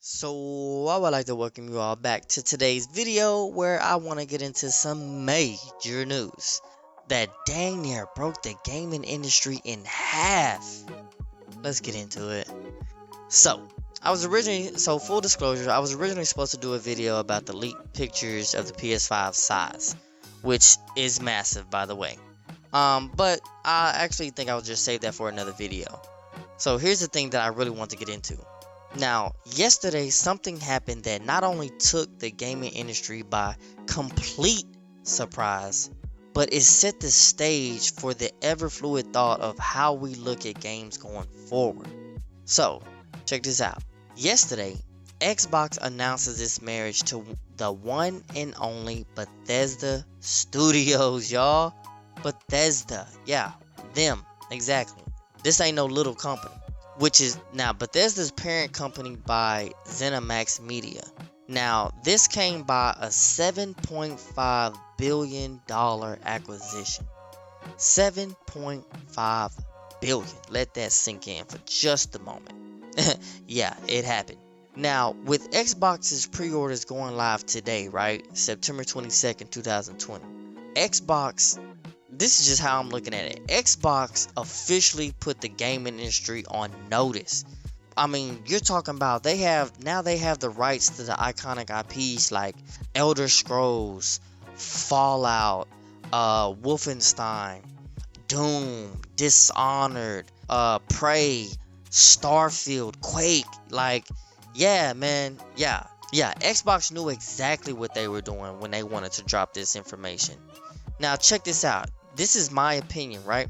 So I would like to welcome you all back to today's video where I want to get into some major news that dang near broke the gaming industry in half. Let's get into it. Full disclosure, I was originally supposed to do a video about the leaked pictures of the PS5 size, which is massive by the way. But I actually think I'll just save that for another video. So here's the thing that I really want to get into. Now, yesterday something happened that not only took the gaming industry by complete surprise, but it set the stage for the ever fluid thought of how we look at games going forward. So, check this out. Yesterday, Xbox announces its marriage to the one and only Bethesda Studios, y'all. Bethesda, yeah, them, exactly. This ain't no little company. Which is now Bethesda's parent company by ZeniMax Media. Now, this came by a $7.5 billion acquisition. 7.5 billion. Let that sink in for just a moment. Yeah, it happened. Now, with Xbox's pre-orders going live today, right? September 22nd, 2020. This is just how I'm looking at it. Xbox officially put the gaming industry on notice. I mean, you're talking about they have the rights to the iconic IPs like Elder Scrolls, Fallout, Wolfenstein, Doom, Dishonored, Prey, Starfield, Quake. Like, yeah, man, yeah. Xbox knew exactly what they were doing when they wanted to drop this information. Now, check this out. This is my opinion, right?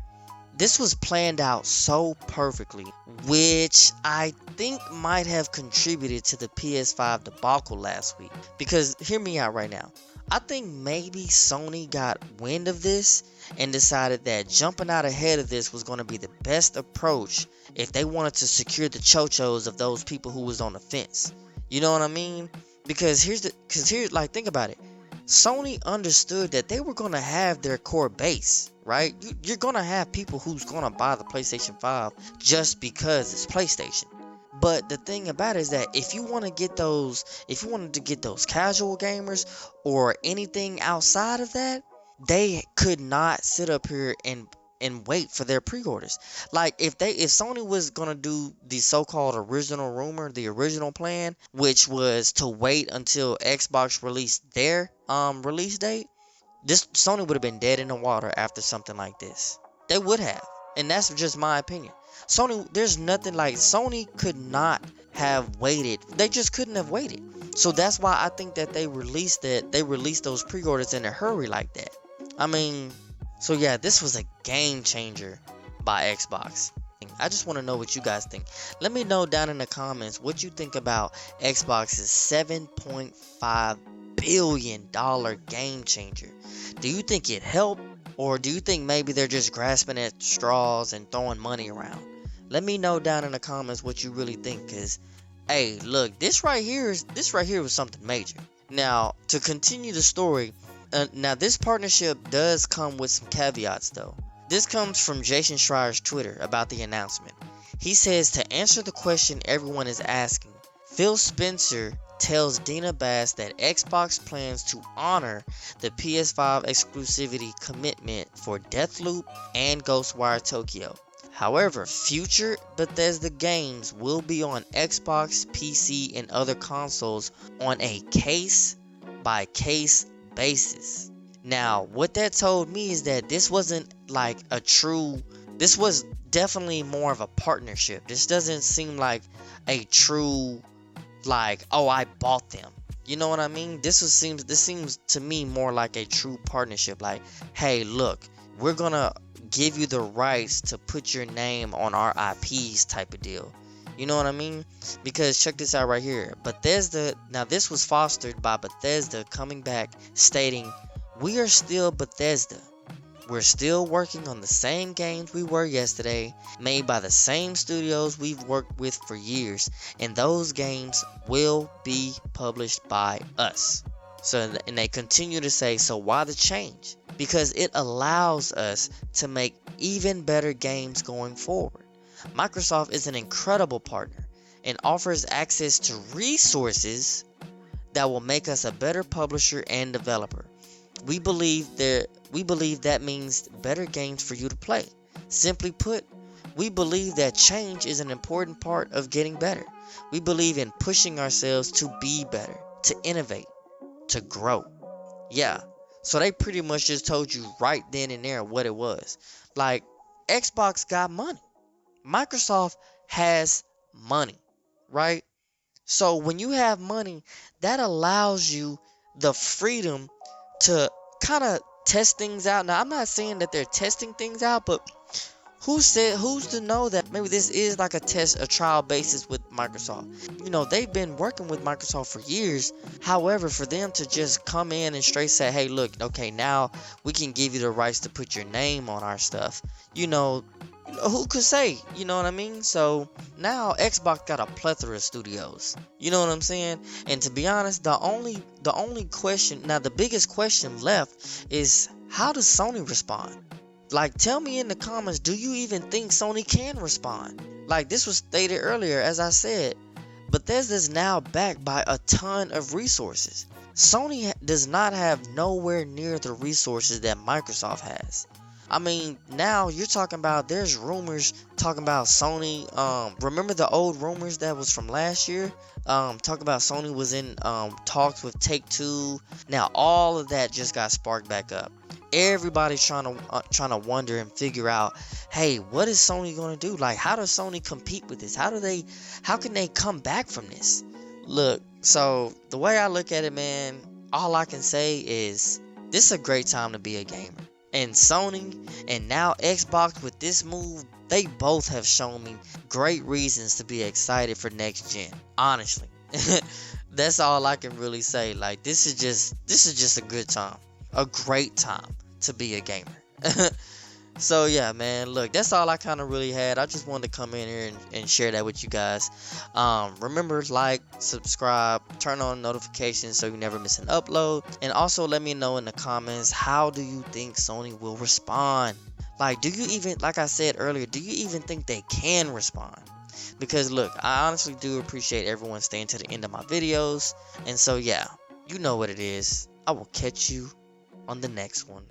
This was planned out so perfectly, which I think might have contributed to the PS5 debacle last week. Because, hear me out right now. I think maybe Sony got wind of this and decided that jumping out ahead of this was going to be the best approach if they wanted to secure the chochos of those people who was on the fence. You know what I mean? Because think about it. Sony understood that they were going to have their core base, right? You're going to have people who's going to buy the PlayStation 5 just because it's PlayStation. But the thing about it is that if you wanted to get those casual gamers or anything outside of that, they could not sit up here and wait for their pre-orders. Like if Sony was gonna do the so-called original rumor, the original plan, which was to wait until Xbox released their release date, this Sony would have been dead in the water after something like this. They would have, and that's just my opinion. Sony could not have waited. They just couldn't have waited. So that's why I think that they released those pre-orders in a hurry like that. I mean, so yeah, this was a game changer by Xbox. I just want to know what you guys think. Let me know down in the comments what you think about Xbox's $7.5 billion game changer. Do you think it helped, or do you think maybe they're just grasping at straws and throwing money around? Let me know down in the comments what you really think, cause hey, look, this right here was something major. Now, to continue the story, now this partnership does come with some caveats though. This comes from Jason Schreier's Twitter about the announcement. He says, to answer the question everyone is asking, Phil Spencer tells Dina Bass that Xbox plans to honor the PS5 exclusivity commitment for Deathloop and Ghostwire Tokyo. However, future Bethesda games will be on Xbox, PC, and other consoles on a case-by-case basis. Now, what that told me is that this wasn't like this was definitely more of a partnership. This doesn't seem like a true, like, oh, I bought them. You know what I mean? This seems to me more like a true partnership. Like, hey, look, we're gonna give you the rights to put your name on our IPs type of deal. You know what I mean? Because check this out right here. Bethesda, now this was fostered by Bethesda coming back stating, we are still Bethesda. We're still working on the same games we were yesterday, made by the same studios we've worked with for years, and those games will be published by us. And they continue to say, so why the change? Because it allows us to make even better games going forward. Microsoft is an incredible partner, and offers access to resources that will make us a better publisher and developer. We believe that means better games for you to play. Simply put, we believe that change is an important part of getting better. We believe in pushing ourselves to be better, to innovate, to grow. Yeah, so they pretty much just told you right then and there what it was. Like, Xbox got money. Microsoft has money, right? So when you have money, that allows you the freedom to kind of test things out. Now, I'm not saying that they're testing things out, but who's to know that maybe this is like a trial basis with Microsoft? You know, they've been working with Microsoft for years. However, for them to just come in and straight say, hey, look, okay, now we can give you the rights to put your name on our stuff. You know, who could say? You know what I mean? So now Xbox got a plethora of studios. You know what I'm saying? And to be honest, the only question, now the biggest question left is, how does Sony respond? Like, tell me in the comments, do you even think Sony can respond? Like, this was stated earlier, as I said, Bethesda is now backed by a ton of resources. Sony does not have nowhere near the resources that Microsoft has. I mean, now you're talking about, there's rumors talking about Sony, remember the old rumors that was from last year? Talk about Sony was in talks with Take-Two. Now all of that just got sparked back up. Everybody's trying to wonder and figure out, hey, what is Sony gonna do? Like, how does Sony compete with this? How can they come back from this? Look, so the way I look at it, man, all I can say is this is a great time to be a gamer. And Sony and now Xbox with this move, they both have shown me great reasons to be excited for next gen. Honestly, that's all I can really say. Like, this is just a good time, a great time to be a gamer. So yeah, man, look, that's all I kind of really had. I just wanted to come in here and share that with you guys. Remember, like, subscribe, turn on notifications so you never miss an upload. And also let me know in the comments, how do you think Sony will respond? Like, do you even, like I said earlier, do you even think they can respond? Because look, I honestly do appreciate everyone staying to the end of my videos. And so yeah, you know what it is. I will catch you on the next one.